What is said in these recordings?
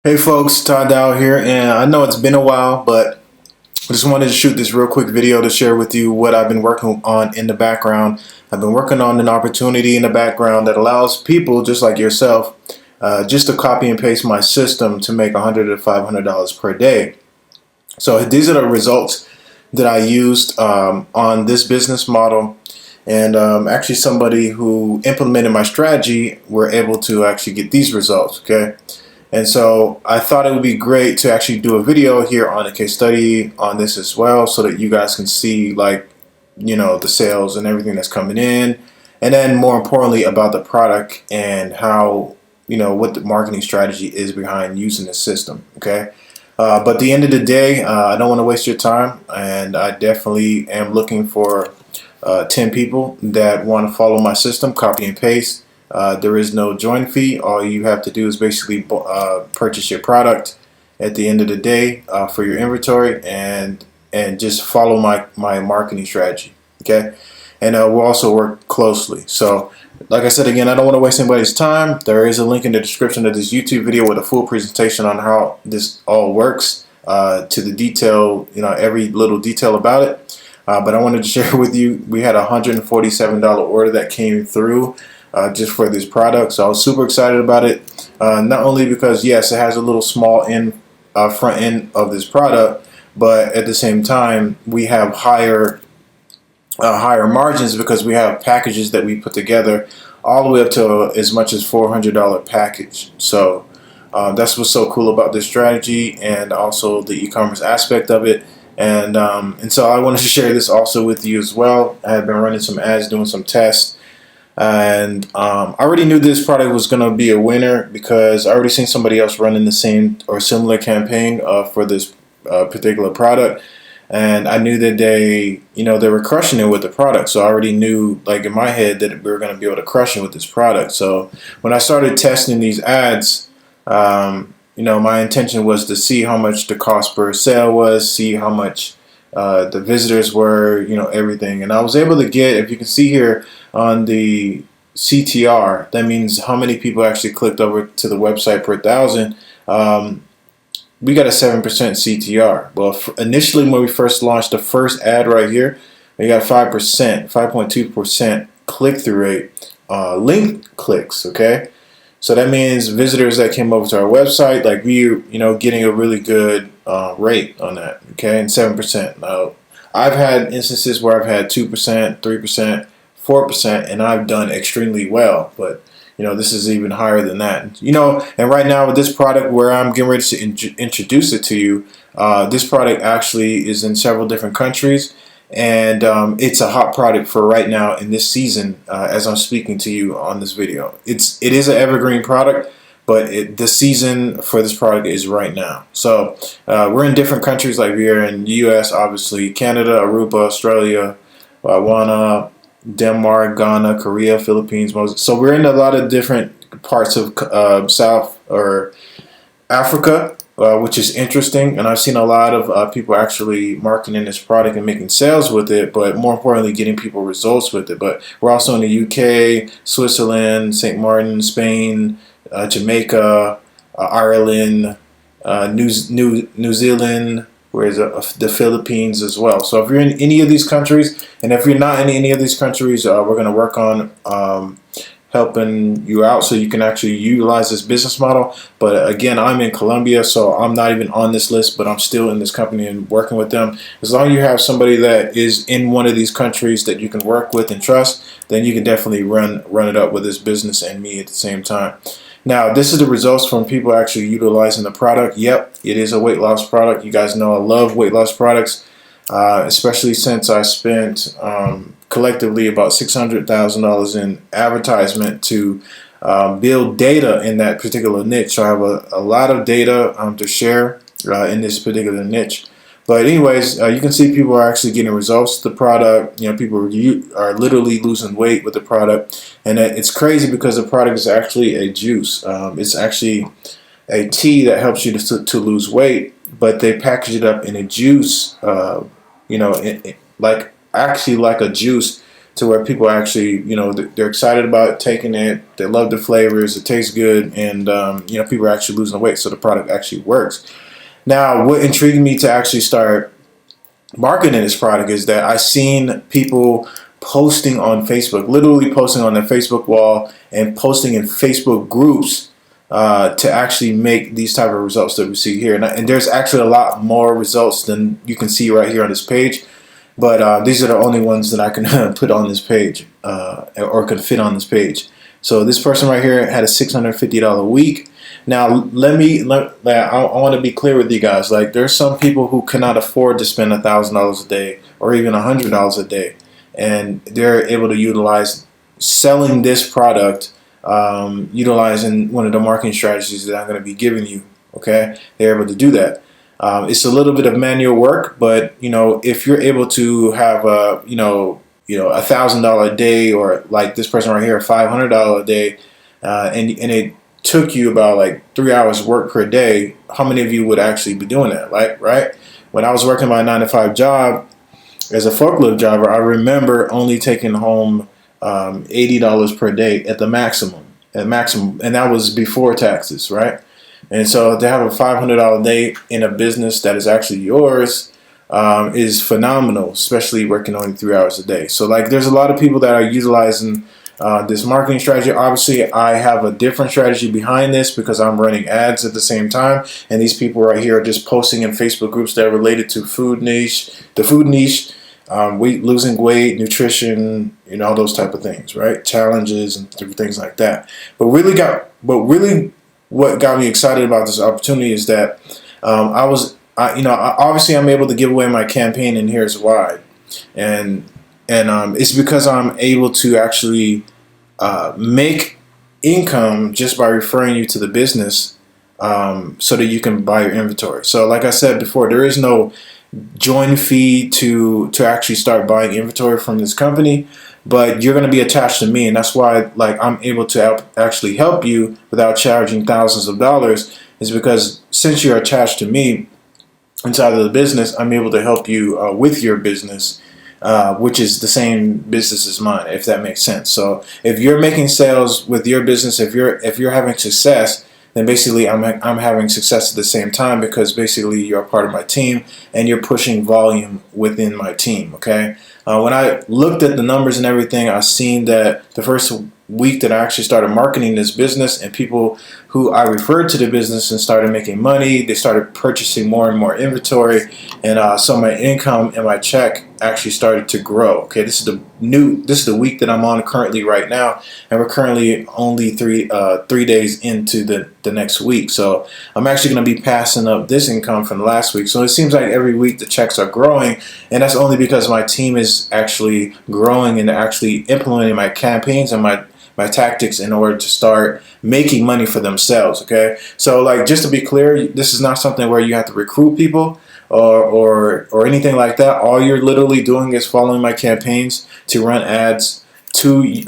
Hey folks, Todd Dow here, and I know it's been a while, but I just wanted to shoot this real quick video to share with you what I've been working on in the background. I've been working on an opportunity in the background that allows people just like yourself just to copy and paste my system to make $100 to $500 per day. So these are the results that I used on this business model, and actually somebody who implemented my strategy were able to actually get these results. Okay. And so I thought it would be great to actually do a video here on a case study on this as well, so that you guys can see, like, the sales and everything that's coming in, and then more importantly about the product and how, what the marketing strategy is behind using the system. Okay. But at the end of the day, I don't want to waste your time, and I definitely am looking for 10 people that want to follow my system, copy and paste. There is no join fee. All you have to do is basically purchase your product at the end of the day for your inventory, and just follow my marketing strategy. Okay, and we'll also work closely. So, like I said again, I don't want to waste anybody's time. There is a link in the description of this YouTube video with a full presentation on how this all works to the detail. Every little detail about it. But I wanted to share with you, we had a $147 order that came through just for this product. So I was super excited about it. Not only because, yes, it has a little small front end of this product, but at the same time, we have higher margins because we have packages that we put together all the way up to as much as $400 package. So that's what's so cool about this strategy, and also the e-commerce aspect of it. And so I wanted to share this also with you as well. I have been running some ads, doing some tests, and I already knew this product was going to be a winner because I already seen somebody else running the same or similar campaign for this particular product, and I knew that they were crushing it with the product. So I already knew, like, in my head, that we were going to be able to crush it with this product. So when I started testing these ads, my intention was to see how much the cost per sale was, see how much the visitors were, everything. And I was able to get, if you can see here on the CTR, that means how many people actually clicked over to the website per thousand. We got a 7% CTR. Well, initially when we first launched the first ad right here, we got 5.2% click-through rate, link clicks. Okay. So that means visitors that came over to our website, like we, getting a really good rate on that. Okay, and 7%. Now, I've had instances where I've had 2%, 3%, 4%, and I've done extremely well. But this is even higher than that. And right now with this product, where I'm getting ready to introduce it to you, this product actually is in several different countries. And it's a hot product for right now in this season as I'm speaking to you on this video. It is an evergreen product, but the season for this product is right now. So we're in different countries, like we're in the US, obviously, Canada, Aruba, Australia, Ghana, Denmark, Ghana, Korea, Philippines, Moses. So we're in a lot of different parts of South or Africa, which is interesting, and I've seen a lot of people actually marketing this product and making sales with it, but more importantly, getting people results with it. But we're also in the UK, Switzerland, St. Martin, Spain, Jamaica, Ireland, New Zealand, whereas the Philippines as well. So if you're in any of these countries, and if you're not in any of these countries, we're going to work on helping you out so you can actually utilize this business model. But again, I'm in Colombia, so I'm not even on this list, but I'm still in this company and working with them. As long as you have somebody that is in one of these countries that you can work with and trust, then you can definitely run it up with this business and me at the same time. Now, this is the results from people actually utilizing the product. Yep, it is a weight loss product. You guys know I love weight loss products, especially since I spent collectively about $600,000 in advertisement to build data in that particular niche. So I have a lot of data to share in this particular niche. But anyways, you can see people are actually getting results with the product. People are literally losing weight with the product. And it's crazy because the product is actually a juice. It's actually a tea that helps you to lose weight, but they package it up in a juice, like a juice to where people actually, they're excited about taking it. They love the flavors. It tastes good, and people are actually losing weight. So the product actually works. Now, what intrigued me to actually start marketing this product is that I seen people posting on Facebook, literally posting on their Facebook wall and posting in Facebook groups to actually make these type of results that we see here. And there's actually a lot more results than you can see right here on this page. But these are the only ones that I can put on this page or can fit on this page. So this person right here had a $650 week. Now, I want to be clear with you guys. Like, there's some people who cannot afford to spend $1,000 a day or even $100 a day, and they're able to utilize selling this product, utilizing one of the marketing strategies that I'm going to be giving you. Okay, they're able to do that. It's a little bit of manual work, but if you're able to have a $1,000 a day, or like this person right here, $500 a day, and it took you about like 3 hours work per day, how many of you would actually be doing that? Right? When I was working my 9-to-5 job as a forklift driver, I remember only taking home $80 per day at the maximum, and that was before taxes, right? And so to have a $500 day in a business that is actually yours is phenomenal, especially working only 3 hours a day. So like, there's a lot of people that are utilizing this marketing strategy. Obviously, I have a different strategy behind this because I'm running ads at the same time. And these people right here are just posting in Facebook groups that are related to the food niche, losing weight, nutrition, all those type of things, right? Challenges and different things like that. But really, what got me excited about this opportunity is that obviously I'm able to give away my campaign, and here's why. And it's because I'm able to actually make income just by referring you to the business, so that you can buy your inventory. So like I said before, there is no join fee to actually start buying inventory from this company, but you're going to be attached to me, and that's why I'm able to actually help you without charging thousands of dollars, is because since you're attached to me inside of the business, I'm able to help you with your business, which is the same business as mine, if that makes sense. So if you're making sales with your business, if you're having success, then basically I'm having success at the same time, because basically you're a part of my team and you're pushing volume within my team. Okay. When I looked at the numbers and everything, I seen that the first week that I actually started marketing this business, and people who I referred to the business and started making money, they started purchasing more and more inventory, and so my income and my check actually started to grow. Okay, this is the week that I'm on currently right now, and we're currently only three days into the next week. So I'm actually going to be passing up this income from last week. So it seems like every week the checks are growing, and that's only because my team is actually growing and actually implementing my campaigns and my tactics in order to start making money for themselves. Okay, so like, just to be clear, this is not something where you have to recruit people or anything like that. All you're literally doing is following my campaigns to run ads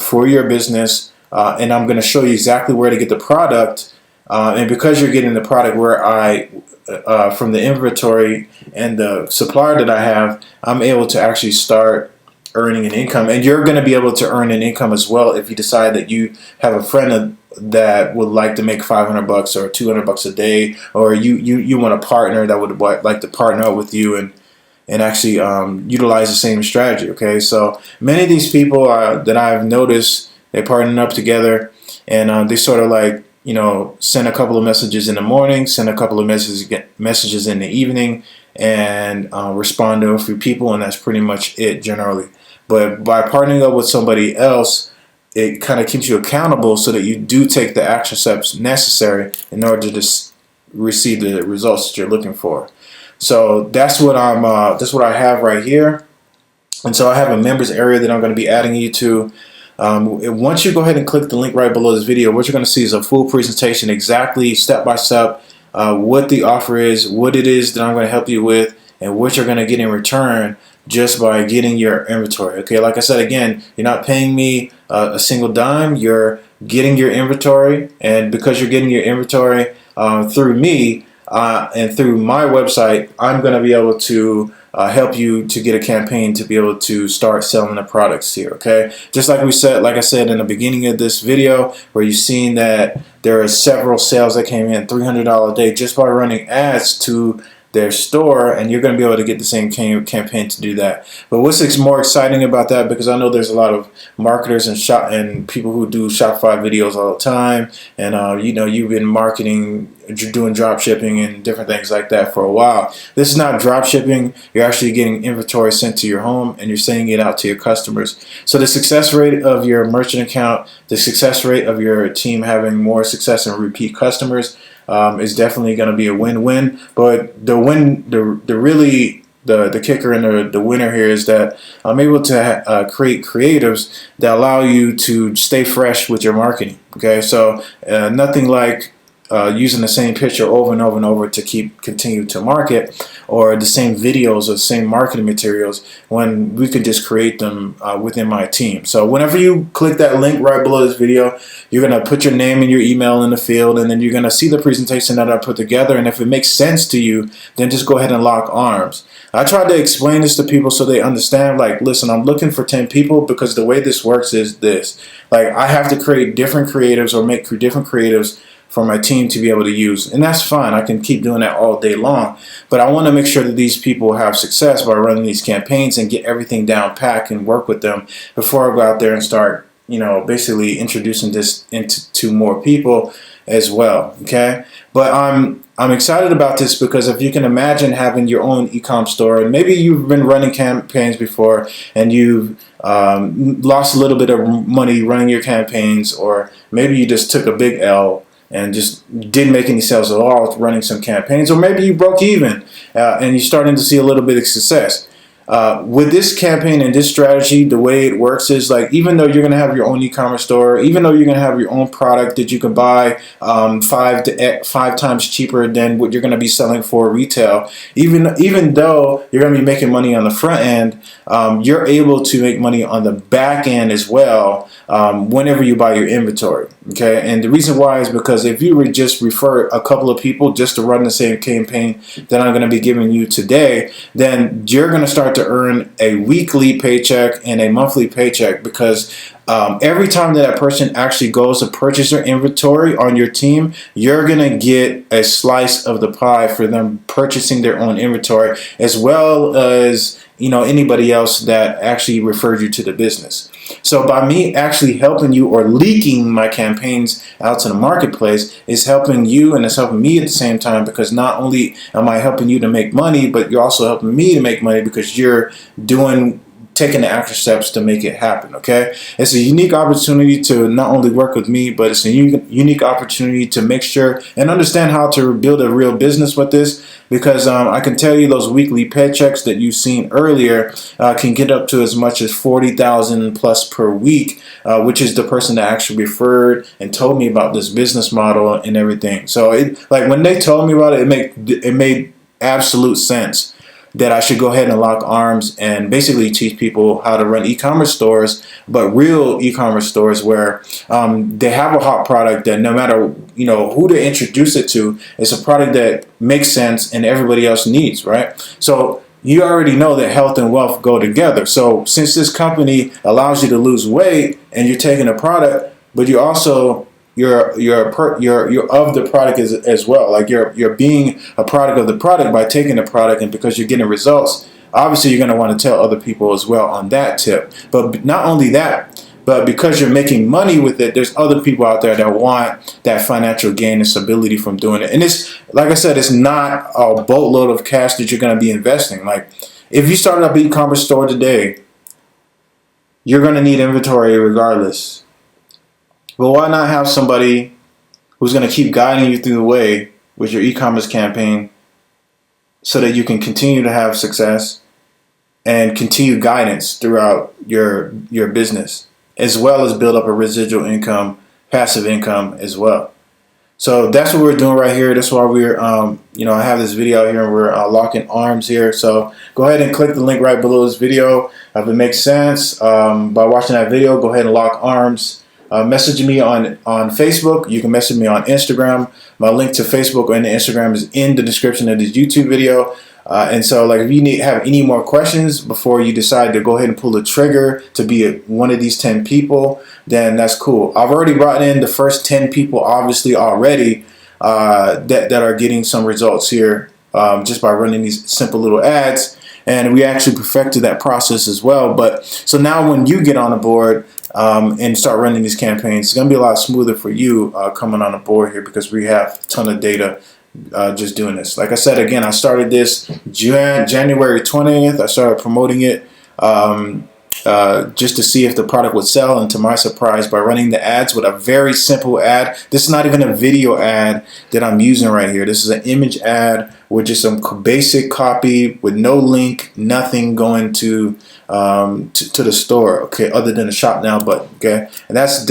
for your business, and I'm going to show you exactly where to get the product. And because you're getting the product where from the inventory and the supplier that I have, I'm able to actually start earning an income. And you're going to be able to earn an income as well if you decide that you have a friend that would like to make $500 or $200 a day, or you want a partner that would like to partner up with you and actually utilize the same strategy. Okay, so many of these people that I've noticed, they're partnering up together, and they sort of like, send a couple of messages in the morning, send a couple of messages in the evening, and respond to a few people, and that's pretty much it generally. But by partnering up with somebody else, it kind of keeps you accountable so that you do take the action steps necessary in order to just receive the results that you're looking for. So that's what that's what I have right here. And so I have a members area that I'm going to be adding you to. Once you go ahead and click the link right below this video, what you're going to see is a full presentation, exactly step by step, what the offer is, what it is that I'm going to help you with, and what you're going to get in return just by getting your inventory. Okay, like I said, again, you're not paying me a single dime. You're getting your inventory, and because you're getting your inventory through me and through my website, I'm going to be able to help you to get a campaign to be able to start selling the products here. Okay, just like I said in the beginning of this video, where you've seen that there are several sales that came in $300 a day just by running ads to their store, and you're going to be able to get the same campaign to do that. But what's more exciting about that, because I know there's a lot of marketers and people who do Shopify videos all the time, and you know, you've been marketing, doing drop shipping and different things like that for a while. This is not drop shipping. You're actually getting inventory sent to your home and you're sending it out to your customers. So the success rate of your merchant account, the success rate of your team having more success and repeat customers is definitely going to be a win-win. But the kicker and the winner here is that I'm able to create creatives that allow you to stay fresh with your marketing. Okay, so nothing like using the same picture over and over and over to continue to market, or the same videos or the same marketing materials, when we can just create them within my team. So whenever you click that link right below this video, you're going to put your name and your email in the field, and then you're going to see the presentation that I put together. And if it makes sense to you, then just go ahead and lock arms. I try to explain this to people so they understand, like, listen, I'm looking for 10 people because the way this works is this. Like, I have to create different creatives or make different creatives for my team to be able to use. And that's fine. I can keep doing that all day long. But I want to make sure that these people have success by running these campaigns and get everything down pat and work with them before I go out there and start, you know, basically introducing this to more people as well. Okay. But I'm excited about this because if you can imagine having your own e-com store, and maybe you've been running campaigns before and you've lost a little bit of money running your campaigns, or maybe you just took a big L and just didn't make any sales at all running some campaigns, or maybe you broke even and you're starting to see a little bit of success. With this campaign and this strategy, the way it works is, like, even though you're going to have your own e-commerce store, even though you're going to have your own product that you can buy 5 times cheaper than what you're going to be selling for retail, even though you're going to be making money on the front end, you're able to make money on the back end as well whenever you buy your inventory. Okay, and the reason why is because if you would just refer a couple of people just to run the same campaign that I'm going to be giving you today, then you're going to start to earn a weekly paycheck and a monthly paycheck, because every time that person actually goes to purchase their inventory on your team, you're going to get a slice of the pie for them purchasing their own inventory, as well as, you know, anybody else that actually referred you to the business. So by me actually helping you or leaking my campaigns out to the marketplace is helping you, and it's helping me at the same time, because not only am I helping you to make money, but you're also helping me to make money because you're taking the extra steps to make it happen. Okay, it's a unique opportunity to not only work with me, but it's a unique opportunity to make sure and understand how to build a real business with this, because I can tell you those weekly paychecks that you've seen earlier can get up to as much as $40,000 plus per week, which is the person that actually referred and told me about this business model and everything. So like when they told me about it, it made absolute sense that I should go ahead and lock arms and basically teach people how to run e-commerce stores, but real e-commerce stores where they have a hot product that no matter, you know, who to introduce it to, it's a product that makes sense and everybody else needs, right? So you already know that health and wealth go together. So since this company allows you to lose weight and you're taking a product, but you also you're of the product as well. Like you're being a product of the product by taking the product, and because you're getting results, obviously you're going to want to tell other people as well on that tip. But not only that, but because you're making money with it, there's other people out there that want that financial gain and stability from doing it. And it's, like I said, it's not a boatload of cash that you're going to be investing. Like if you start up an e-commerce store today, you're going to need inventory regardless. But why not have somebody who's going to keep guiding you through the way with your e-commerce campaign so that you can continue to have success and continue guidance throughout your business, as well as build up a residual income, passive income as well. So that's what we're doing right here. That's why we're, I have this video out here and we're locking arms here. So go ahead and click the link right below this video. If it makes sense, by watching that video, go ahead and lock arms. Message me on Facebook. You can message me on Instagram. My link to Facebook and Instagram is in the description of this YouTube video. And so, like, if you have any more questions before you decide to go ahead and pull the trigger to be one of these 10 people, then that's cool. I've already brought in the first 10 people, obviously, already that are getting some results here just by running these simple little ads. And we actually perfected that process as well. But so now when you get on the board and start running these campaigns, it's going to be a lot smoother for you coming on the board here, because we have a ton of data just doing this. Like I said, again, I started this January 20th. I started promoting it just to see if the product would sell. And to my surprise, by running the ads with a very simple ad, this is not even a video ad that I'm using right here. This is an image ad with just some basic copy with no link, nothing going to the store, okay, other than the shop now button, okay. And that's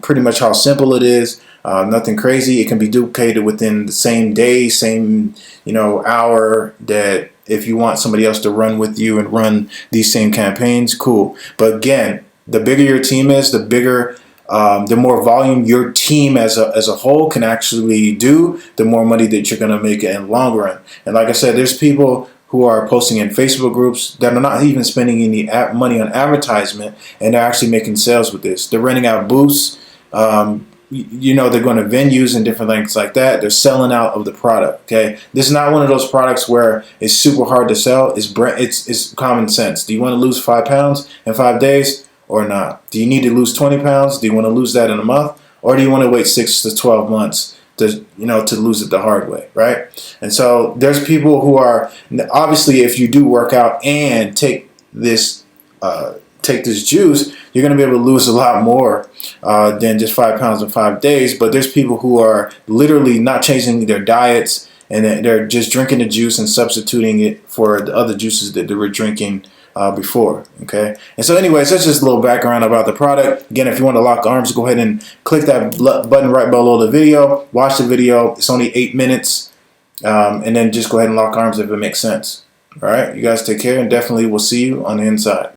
pretty much how simple it is. Nothing crazy. It can be duplicated within the same day, same hour, that if you want somebody else to run with you and run these same campaigns, cool. But again, the bigger your team is, the bigger, the more volume your team as a whole can actually do, the more money that you're going to make in the long run. And like I said, there's people who are posting in Facebook groups that are not even spending any money on advertisement, and they're actually making sales with this. They're renting out booths. They're going to venues and different things like that. They're selling out of the product. Okay, this is not one of those products where it's super hard to sell. It's common sense. Do you want to lose 5 pounds in 5 days or not? Do you need to lose 20 pounds? Do you want to lose that in a month, or do you want to wait 6 to 12 months to lose it the hard way, right? And so there's people who are, obviously, if you do work out and take this juice, you're going to be able to lose a lot more than just 5 pounds in 5 days. But there's people who are literally not changing their diets, and they're just drinking the juice and substituting it for the other juices that they were drinking before. Okay. And so anyways, that's just a little background about the product. Again, if you want to lock arms, go ahead and click that button right below the video. Watch the video. It's only 8 minutes. And then just go ahead and lock arms if it makes sense. All right. You guys take care, and definitely we'll see you on the inside.